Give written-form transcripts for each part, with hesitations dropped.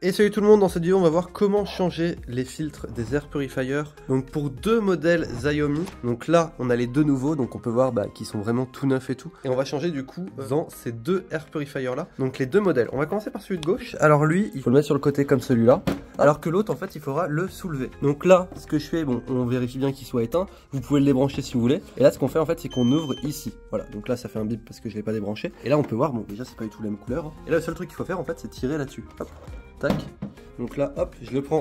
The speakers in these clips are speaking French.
Et salut tout le monde, dans cette vidéo on va voir comment changer les filtres des air purifiers. Donc pour deux modèles Xiaomi, donc là on a les deux nouveaux, donc on peut voir qu'ils sont vraiment tout neufs et tout. Et on va changer du coup dans ces deux air purifiers là, donc les deux modèles. On va commencer par celui de gauche. Alors lui, il faut le mettre sur le côté comme celui-là, alors que l'autre en fait il faudra le soulever. Donc là, ce que je fais, bon on vérifie bien qu'il soit éteint, vous pouvez le débrancher si vous voulez. Et là ce qu'on fait en fait c'est qu'on ouvre ici, voilà. Donc là ça fait un bip parce que je l'ai pas débranché. Et là on peut voir, bon déjà c'est pas du tout la même couleur, hein. Et là le seul truc qu'il faut faire en fait c'est tirer là-dessus, hop. Tac. Donc là, hop, je le prends.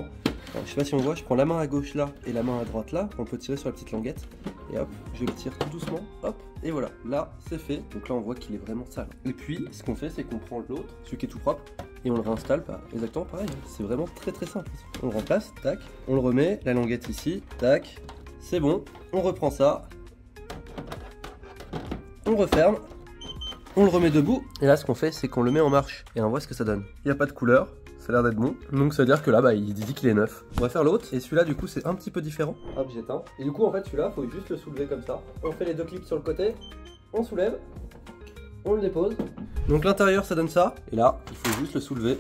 Alors, je sais pas si on voit, je prends la main à gauche là et la main à droite là. On peut tirer sur la petite languette. Et hop, je le tire tout doucement. Hop, et voilà. Là, c'est fait. Donc là, on voit qu'il est vraiment sale. Et puis, ce qu'on fait, c'est qu'on prend l'autre, celui qui est tout propre, et on le réinstalle. Exactement pareil. C'est vraiment très très simple. On le remplace, tac. On le remet, la languette ici, tac. C'est bon. On reprend ça. On referme. On le remet debout. Et là, ce qu'on fait, c'est qu'on le met en marche. Et on voit ce que ça donne. Il n'y a pas de couleur. Ça a l'air d'être bon. Donc ça veut dire que là, il dit qu'il est neuf. On va faire l'autre. Et celui-là, du coup, c'est un petit peu différent. Hop, j'éteins. Et du coup, en fait, celui-là, faut juste le soulever comme ça. On fait les deux clips sur le côté. On soulève. On le dépose. Donc l'intérieur, ça donne ça. Et là, il faut juste le soulever.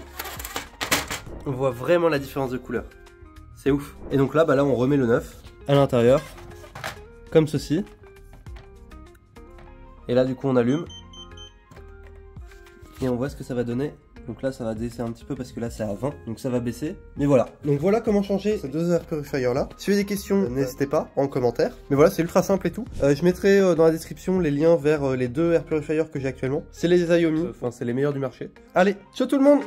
On voit vraiment la différence de couleur. C'est ouf. Et donc là, là, on remet le neuf à l'intérieur. Comme ceci. Et là, du coup, on allume. Et on voit ce que ça va donner. Donc là ça va baisser un petit peu parce que là c'est à 20, donc ça va baisser. Mais voilà. Donc voilà comment changer ces deux air purifiers là. Si vous avez des questions, n'hésitez pas en commentaire. Mais voilà, c'est ultra simple et tout. Je mettrai dans la description les liens vers les deux air purifiers que j'ai actuellement. C'est les Xiaomi, enfin c'est les meilleurs du marché. Allez, ciao tout le monde!